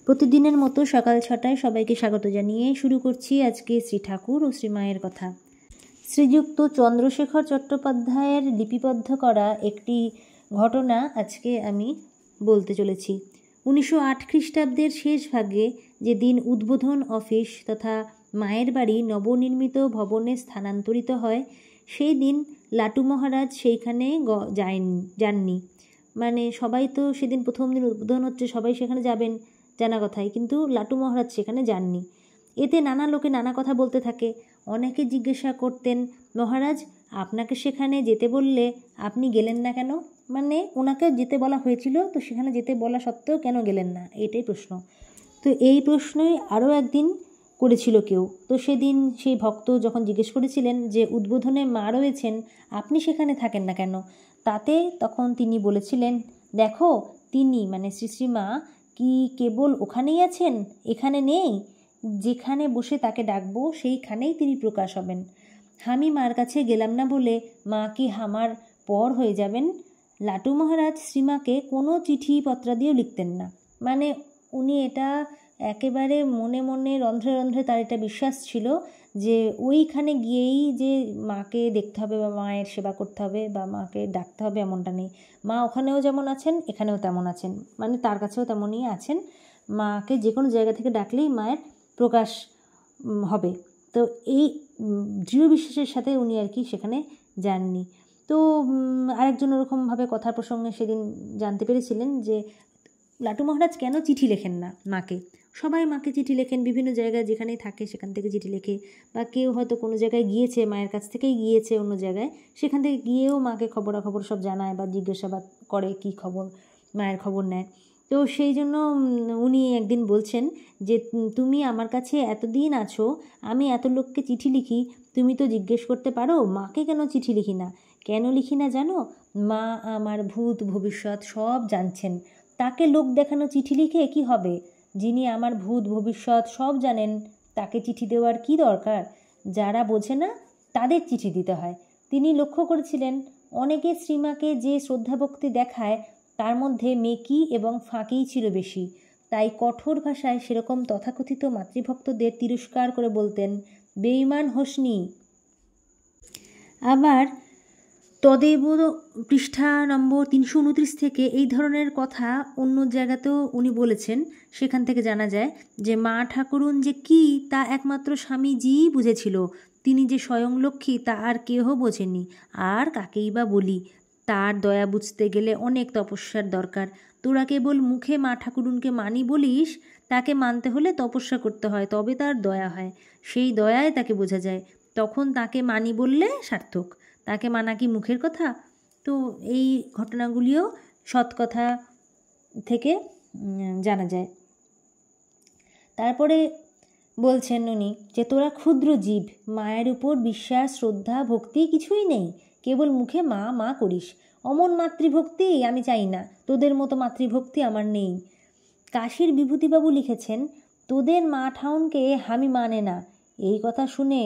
প্রতিদিনের মতো সকাল 6টায় সবাইকে স্বাগত জানিয়ে শুরু করছি আজকে শ্রী ঠাকুর ও শ্রীমায়ের কথা। শ্রীযুক্ত চন্দ্রশেখর চট্টোপাধ্যায়ের লিপিবদ্ধ করা একটি ঘটনা আজকে আমি বলতে চলেছি। 1908 খ্রিস্টাব্দের শেষ ভাগে যেদিন উদ্বোধন অফিস তথা মায়ের বাড়ি নবনির্মিত ভবনে স্থানান্তরিত হয়, সেই দিন লাটু মহারাজ সেইখানে যাননি। মানে সবাই তো সেদিন প্রথম দিন উদ্বোধন হচ্ছে, সবাই সেখানে যাবেন জানা কথাই, কিন্তু লাটু মহারাজ সেখানে যাননি। এতে নানা লোকে নানা কথা বলতে থাকে। অনেকে জিজ্ঞাসা করতেন, মহারাজ আপনাকে সেখানে যেতে বললে আপনি গেলেন না কেন? মানে ওনাকে যেতে বলা হয়েছিল, তো সেখানে যেতে বলা সত্ত্বেও কেন গেলেন না, এটাই প্রশ্ন। তো এই প্রশ্নই আরও একদিন করেছিল কেউ। তো সেদিন সেই ভক্ত যখন জিজ্ঞেস করেছিলেন যে উদ্বোধনে মা রয়েছেন, আপনি সেখানে থাকেন না কেন, তাতে তখন তিনি বলেছিলেন, দেখো তিনি মানে শ্রী শ্রীমা কি কেবল ওখানেই আছেন, এখানে নেই। যেখানে বসে তাকে ডাকবো সেইখানেই তিনি প্রকাশ হবেন। আমি মার কাছে গেলাম না বলে মা কি আমার পর হয়ে যাবেন? লাটু মহারাজ শ্রীমাকে কোনো চিঠি পত্রাদিও লিখতেন না। মানে উনি এটা একেবারে মনে মনে রন্ধ্রে রন্ধ্রে তার এটা বিশ্বাস ছিল যে ওইখানে গিয়েই যে মাকে দেখতে হবে বা মায়ের সেবা করতে হবে বা মাকে ডাকতে হবে এমনটা নেই। মা ওখানেও যেমন আছেন এখানেও তেমন আছেন, মানে তার কাছেও তেমনই আছেন। মাকে যে কোনো জায়গা থেকে ডাকলেই মায়ের প্রকাশ হবে। তো এই দৃঢ় বিশ্বাসের সাথে উনি আর কি সেখানে যাননি। তো আরেকজন ওরকমভাবে কথার প্রসঙ্গে সেদিন জানতে পেরেছিলেন যে লাটু মহারাজ কেন চিঠি লেখেন না মাকে। সবাই মাকে চিঠি লেখেন, বিভিন্ন জায়গায় যেখানেই থাকে সেখান থেকে চিঠি লেখে, বা কেউ হয়তো কোনো জায়গায় গিয়েছে, মায়ের কাছ থেকেই গিয়েছে অন্য জায়গায়, সেখান থেকে গিয়েও মাকে খবরাখবর সব জানায় বা জিজ্ঞাসাবাদ করে, কী খবর, মায়ের খবর নেয়। তো সেই জন্য উনি একদিন বলছেন যে তুমি আমার কাছে এতদিন আছো, আমি এত লোককে চিঠি লিখি, তুমি তো জিজ্ঞেস করতে পারো মাকে কেন চিঠি লিখি না। কেন লিখি না জানো? মা আমার ভূত ভবিষ্যৎ সব জানছেন, তাকে লোক দেখানো চিঠি লিখে কি হবে? যিনি আমার ভূত ভবিষ্যৎ সব জানেন তাকে চিঠি দেওয়ার কি দরকার? যারা বোঝে না তাদের চিঠি দিতে হয়। তিনি লক্ষ্য করেছিলেন অনেকে শ্রীমাকে যে শ্রদ্ধাভক্তি দেখায় তার মধ্যে মেকি এবং ফাঁকিই ছিল বেশি। তাই কঠোর ভাষায় সেরকম তথাকথিত মাতৃভক্তদের তিরস্কার করে বলতেন, বেঈমান হোসনি। আবার তদেব পৃষ্ঠা নম্বর 329 থেকে এই ধরনের কথা অন্য জায়গাতেও উনি বলেছেন। সেখান থেকে জানা যায় যে মা ঠাকুরুন যে কি তা একমাত্র স্বামীজিই বুঝেছিল। তিনি যে স্বয়ং লক্ষ্মী তা আর কেহ বোঝেনি, আর কাকেই বা বলি। তার দয়া বুঝতে গেলে অনেক তপস্যার দরকার। তোরা কেবল মুখে মা ঠাকুরুনকে মানি বলিস, তাকে মানতে হলে তপস্যা করতে হয়, তবে তার দয়া হয়। সেই দয়ায় তাকে বোঝা যায়, তখন তাকে মানি বললে সার্থক। তাকে মানা কি মুখের কথা? তো এই ঘটনাগুলিও সৎ কথা থেকে জানা যায়। তারপরে বলছেন উনি যে তোরা ক্ষুদ্র জীব, মায়ের উপর বিশ্বাস শ্রদ্ধা ভক্তি কিছুই নেই, কেবল মুখে মা মা করিস। অমন মাতৃভক্তি আমি চাই না, তোদের মতো মাতৃভক্তি আমার নেই। কাশীর বিভূতিবাবু লিখেছেন, তোদের মা ঠাউনকে আমি মানে না। এই কথা শুনে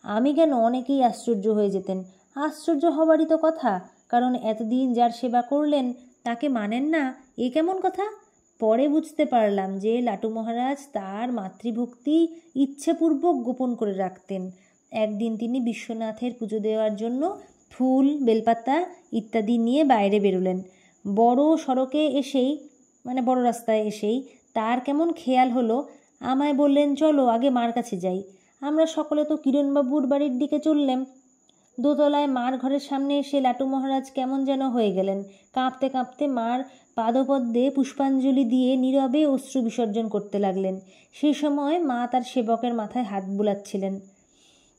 আমি কেন অনেকেই আশ্চর্য হয়ে যেতেন। আশ্চর্য হবারই তো কথা, কারণ এতদিন যার সেবা করলেন তাকে মানেন না, এ কেমন কথা? পরে বুঝতে পারলাম যে লাটু মহারাজ তার মাতৃভক্তি ইচ্ছেপূর্বক গোপন করে রাখতেন। একদিন তিনি বিশ্বনাথের পুজো দেওয়ার জন্য ফুল বেলপাতা ইত্যাদি নিয়ে বাইরে বেরোলেন। বড় সড়কে এসেই, মানে বড় রাস্তায় এসেই তার কেমন খেয়াল হলো, আমায় বললেন, চলো আগে মার কাছে যাই। আমরা সকলে তো কিরণবাবুর বাড়ির দিকে চললাম। দোতলায় মার ঘরের সামনে এসে লাটু মহারাজ কেমন যেন হয়ে গেলেন। কাঁপতে কাঁপতে মার পাদপদ্মে পুষ্পাঞ্জলি দিয়ে নীরবে অশ্রু বিসর্জন করতে লাগলেন। সেই সময় মা তার সেবকের মাথায় হাত বুলাচ্ছিলেন।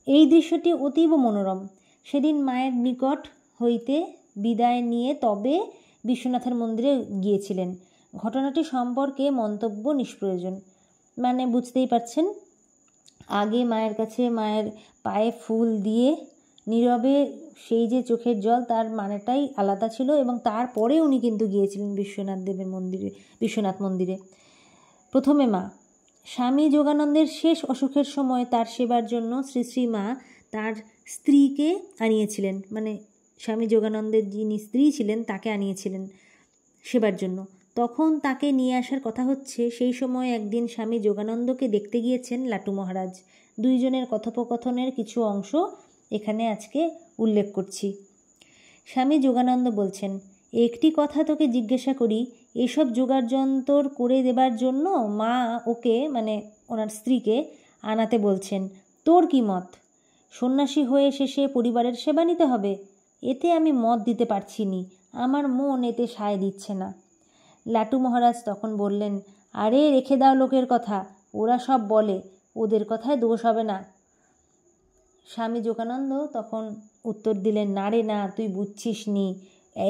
এই দৃশ্যটি অতীব মনোরম। সেদিন মায়ের নিকট হইতে বিদায় নিয়ে তবে বিশ্বনাথের মন্দিরে গিয়েছিলেন। ঘটনাটি সম্পর্কে মন্তব্য নিষ্প্রয়োজন। মানে বুঝতেই পারছেন, আগে মায়ের কাছে মায়ের পায়ে ফুল দিয়ে নীরবে সেই যে চোখের জল, তার মানেটাই আলাদা ছিল। এবং তারপরে উনি কিন্তু গিয়েছিলেন বিশ্বনাথ দেবের মন্দিরে, বিশ্বনাথ মন্দিরে। প্রথমে মা স্বামী যোগানন্দের শেষ অসুখের সময় তার সেবার জন্য শ্রী শ্রীমা তার স্ত্রীকে আনিয়েছিলেন, মানে স্বামী যোগানন্দের যিনি স্ত্রী ছিলেন তাকে আনিয়েছিলেন সেবার জন্য। তখন তাকে নিয়ে আসার কথা হচ্ছে। সেই সময় একদিন স্বামী যোগানন্দকে দেখতে গিয়েছেন লাটু মহারাজ। দুইজনের কথোপকথনের কিছু অংশ এখানে আজকে উল্লেখ করছি। স্বামী যোগানন্দ বলছেন, একটি কথা তোকে জিজ্ঞাসা করি, এসব জোগাড় যন্তর করে দেবার জন্য মা ওকে, মানে ওনার স্ত্রীকে, আনাতে বলছেন। তোর কি মত? সন্ন্যাসী হয়ে শেষে পরিবারের সেবা নিতে হবে? এতে আমি মত দিতে পারছি নি, আমার মন এতে সায় দিচ্ছে না। লাটু মহারাজ তখন বললেন, আরে রেখে দাও লোকের কথা, ওরা সব বলে, ওদের কথায় দোষ হবে না। স্বামী যোগানন্দ তখন উত্তর দিলেন, না রে না, তুই বুঝছিস নি,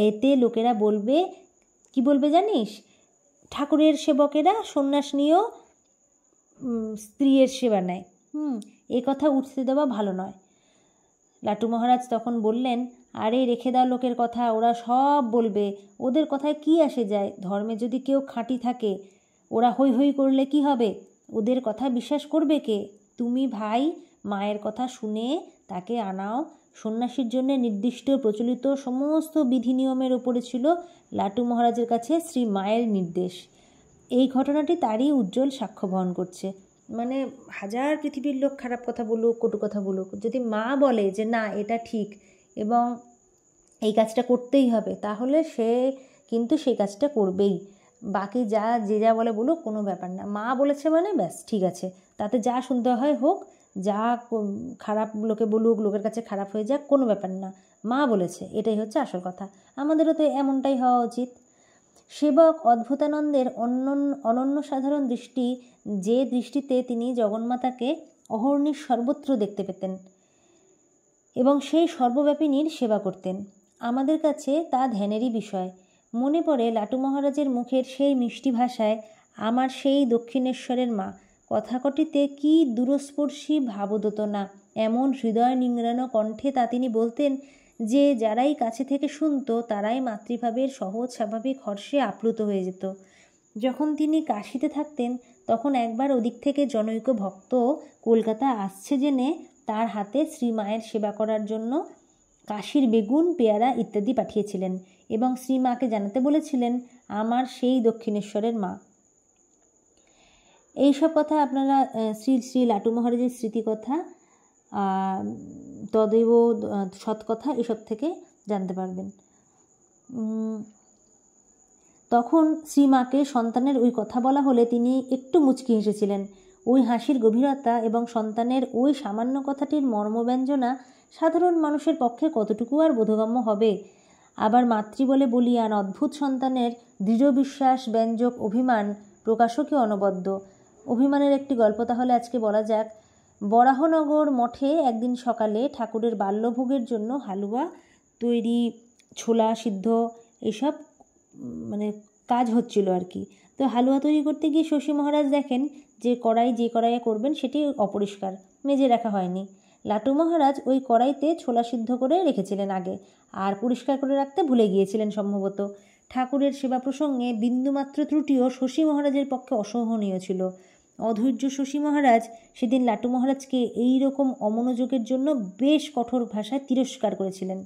এতে লোকেরা বলবে, কি বলবে জানিস? ঠাকুরের সেবকেরা সন্ন্যাস নিয়েও স্ত্রীর সেবা নেয়। এ কথা উঠতে দেওয়া ভালো নয়। লাটু মহারাজ তখন বললেন, আরে রেখে দাও লোকের কথা, ওরা সব বলবে, ওদের কথায় কি আসে যায়? ধর্মে যদি কেউ খাঁটি থাকে, ওরা হৈ হৈ করলে কি হবে? ওদের কথা বিশ্বাস করবে কে? তুমি ভাই মায়ের কথা শুনে তাকে আনাও। সন্ন্যাসীর জন্য নির্দিষ্ট প্রচলিত সমস্ত বিধি নিয়মের ওপরে ছিল লাটু মহারাজের কাছে শ্রী মায়ের নির্দেশ। এই ঘটনাটি তারই উজ্জ্বল সাক্ষ্য বহন করছে। মানে হাজার পৃথিবীর লোক খারাপ কথা বলুক, কটু কথা বলুক, যদি মা বলে যে না এটা ঠিক এবং এই কাজটা করতেই হবে, তাহলে সে কিন্তু সেই কাজটা করবেই। বাকি যে যা বলে বলুক, কোনো ব্যাপার না, মা বলেছে মানে ব্যাস ঠিক আছে, তাতে যা শুনতে হয় হোক, যা খারাপ লোকে বলুক, লোকের কাছে খারাপ হয়ে যাক, কোনো ব্যাপার না, মা বলেছে, এটাই হচ্ছে আসল কথা। আমাদেরও তো এমনটাই হওয়া উচিত। সেবক অদ্ভুতানন্দের অনন্য সাধারণ দৃষ্টি, যে দৃষ্টিতে তিনি জগন্মাতাকে অহর্নিশ সর্বত্র দেখতে পেতেন এবং সেই সর্বব্যাপিনীর সেবা করতেন, আমাদের কাছে তা ধ্যানেরই বিষয়। মনে পড়ে লাটু মহারাজের মুখের সেই মিষ্টি ভাষায়, আমার সেই দক্ষিণেশ্বরের মা, কথাকটিতে কি দূরস্পর্শী ভাবোদনা, এমন হৃদয় নিংড়ানো কণ্ঠে তা তিনি বলতেন যে যারাই কাছে থেকে শুনত তারাই মাতৃভাবের সহজ স্বাভাবিক হর্ষে আপ্লুত হয়ে যেত। যখন তিনি কাশীতে থাকতেন তখন একবার ওদিক থেকে জনৈক ভক্ত কলকাতা আসছে জেনে তার হাতে শ্রীমায়ের সেবা করার জন্য কাশীর বেগুন, পেয়ারা ইত্যাদি পাঠিয়েছিলেন এবং শ্রীমাকে জানাতে বলেছিলেন, আমার সেই দক্ষিণেশ্বরের মা। এইসব কথা আপনারা শ্রী শ্রী লাটু মহারাজের স্মৃতিকথা, তদৈব সৎকথা, এসব থেকে জানতে পারবেন। তখন শ্রীমাকে সন্তানের ওই কথা বলা হলে তিনি একটু মুচকি হেসেছিলেন। ওই হাসির গভীরতা এবং সন্তানের ওই সামান্য কথাটির মর্মব্যঞ্জনা সাধারণ মানুষের পক্ষে কতটুকু আর বোধগম্য হবে? আবার মাতৃ বলে বলিয়ান অদ্ভুত সন্তানের দৃঢ় বিশ্বাস ব্যঞ্জক অভিমান প্রকাশকে অনবদ্য। অভিমানের একটি গল্প তাহলে আজকে বলা যাক। বরাহনগর মঠে একদিন সকালে ঠাকুরের বাল্যভোগের জন্য হালুয়া তৈরি, ছোলা সিদ্ধ, এসব মানে কাজ হচ্ছিল আর কি। তো হালুয়া তৈরি করতে গিয়ে শশী মহারাজ দেখেন যে কড়াইয়ে করবেন সেটি অপরিষ্কার, মেজে রাখা হয়নি। লাটু মহারাজ ওই কড়াইতে ছোলা সিদ্ধ করে রেখেছিলেন আগে, আর পরিষ্কার করে রাখতে ভুলে গিয়েছিলেন সম্ভবত। ঠাকুরের সেবা প্রসঙ্গে বিন্দুমাত্র ত্রুটিও শশী মহারাজের পক্ষে অসহনীয় ছিল। অধৈর্য শশী মহারাজ সেদিন লাটু মহারাজকে এই রকম অমনোযোগের জন্য বেশ কঠোর ভাষায় তিরস্কার করেছিলেন।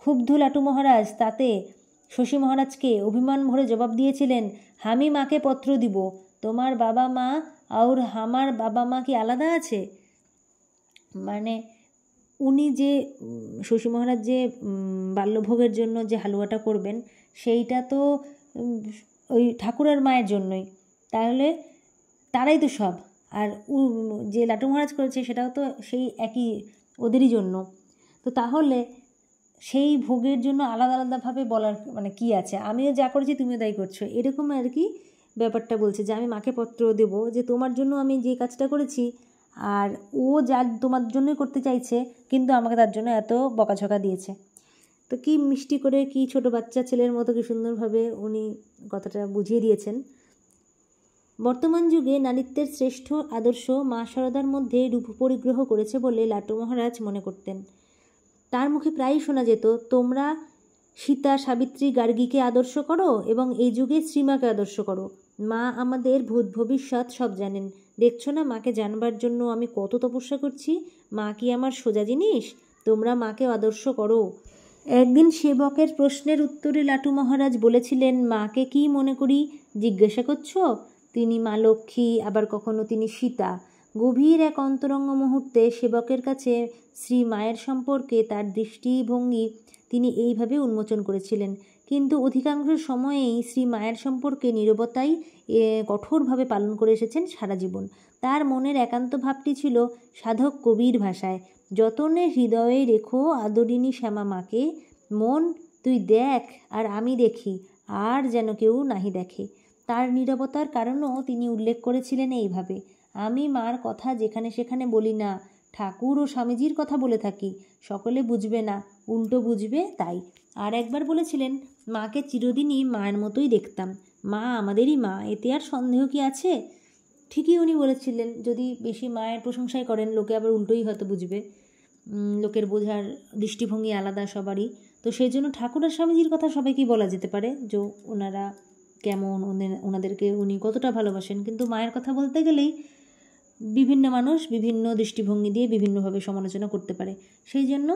ক্ষুব্ধ লাটু মহারাজ তাতে শশী মহারাজকে অভিমান ভরে জবাব দিয়েছিলেন, আমি মাকে পত্র দিব, তোমার বাবা মা আর আমার বাবা মা কি আলাদা আছে? মানে উনি যে শশী মহারাজ যে বাল্যভোগের জন্য যে হালুয়াটা করবেন সেইটা তো ওই ঠাকুরের মায়ের জন্যই, তাহলে তারাই তো সব। আর যে লাটু মহারাজ করেছে সেটাও তো সেই একই ওদেরই জন্য। তো তাহলে সেই ভোগের জন্য আলাদা আলাদাভাবে বলার মানে কি আছে? আমিও যা করেছি তুমিও তাই করছো, এরকম আর কি ব্যাপারটা বলছে যে আমি মাকে পত্র দেব যে তোমার জন্য আমি যে কাজটা করেছি, আর ও যা তোমার জন্যই করতে চাইছে কিন্তু আমাকে তার জন্য এত বকাঝকা দিয়েছে। তো কি মিষ্টি করে, কি ছোট বাচ্চা ছেলের মতো কি সুন্দরভাবে উনি কথাটা বুঝিয়ে দিয়েছেন। বর্তমান যুগে নারীত্বের শ্রেষ্ঠ আদর্শ মা শারদার মধ্যে রূপ পরিগ্রহ করেছে বলে লাটু মহারাজ মনে করতেন। তার মুখে প্রায়ই শোনা যেত, তোমরা সীতা, সাবিত্রী, গার্গীকে আদর্শ করো এবং এই যুগে শ্রীমাকে আদর্শ করো। মা আমাদের ভূত ভবিষ্যৎ সব জানেন, দেখছো না মাকে জানবার জন্য আমি কত তপস্যা করছি? মা কি আমার সোজা জিনিস? তোমরা মাকে আদর্শ করো। একদিন সেবকের প্রশ্নের উত্তরে লাটু মহারাজ বলেছিলেন, মাকে কি মনে করি জিজ্ঞাসা করছো? তিনি মা লক্ষ্মী, আবার কখনো তিনি সীতা। গভীর এক অন্তরঙ্গ মুহূর্তে সেবকের কাছে শ্রী মায়ের সম্পর্কে তার দৃষ্টিভঙ্গি তিনি এইভাবে উন্মোচন করেছিলেন। কিন্তু অধিকাংশ সময়েই শ্রী মায়ের সম্পর্কে নীরবতাই কঠোরভাবে পালন করে এসেছেন সারা জীবন। তার মনের একান্ত ভাবটি ছিল সাধক কবির ভাষায়, যতনে হৃদয়ে রেখো আদরিণী শ্যামা মাকে, মন তুই দেখ আর আমি দেখি, আর যেন কেউ নাহি দেখে। তার নীরবতার কারণও তিনি উল্লেখ করেছিলেন এইভাবে, আমি মার কথা যেখানে সেখানে বলি না, ঠাকুর ও স্বামীজির কথা বলে থাকি, সকলে বুঝবে না, উল্টো বুঝবে তাই। আর একবার বলেছিলেন, মাকে চিরদিনই মায়ের মতোই দেখতাম, মা আমাদেরই মা, এতে আর সন্দেহ কি আছে? ঠিকই উনি বলেছিলেন। যদি বেশি মায়ের প্রশংসাই করেন, লোকে আবার উল্টোই হয়তো বুঝবে, লোকের বোঝার দৃষ্টিভঙ্গি আলাদা সবারই। তো সেই জন্য ঠাকুর আর স্বামীজির কথা সবাইকেই বলা যেতে পারে, যে ওনারা কেমন, ওনাদেরকে উনি কতটা ভালোবাসেন। কিন্তু মায়ের কথা বলতে গেলেই বিভিন্ন মানুষ বিভিন্ন দৃষ্টিভঙ্গি দিয়ে বিভিন্নভাবে সমালোচনা করতে পারে, সেই জন্য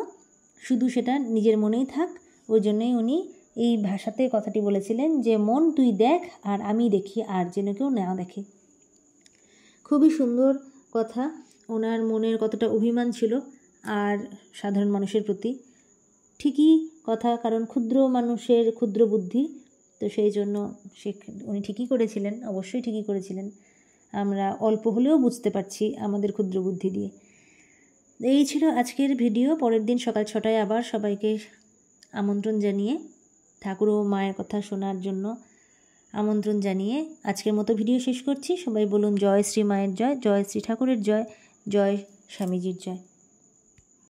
শুধু সেটা নিজের মনেই থাক। ওই জন্যই উনি এই ভাষাতে কথাটি বলেছিলেন যে, মন তুই দেখ আর আমি দেখি, আর যেন কেউ না দেখে। খুবই সুন্দর কথা। ওনার মনের কতটা অভিমান ছিল আর সাধারণ মানুষের প্রতি, ঠিকই কথা, কারণ ক্ষুদ্র মানুষের ক্ষুদ্র বুদ্ধি, তো সেই জন্য উনি ঠিকই করেছিলেন, অবশ্যই ঠিকই করেছিলেন। আমরা অল্প হলেও বুঝতে পারছি আমাদের ক্ষুদ্র বুদ্ধি দিয়ে। এই ছিল আজকের ভিডিও। পরের দিন সকাল 6টায় আবার সবাইকে আমন্ত্রণ জানিয়ে, ঠাকুর ও মায়ের কথা শোনার জন্য আমন্ত্রণ জানিয়ে আজকের মতো ভিডিও শেষ করছি। সবাই বলুন জয় শ্রী মায়ের জয়, জয় শ্রী ঠাকুরের জয়, জয় স্বামীজির জয়।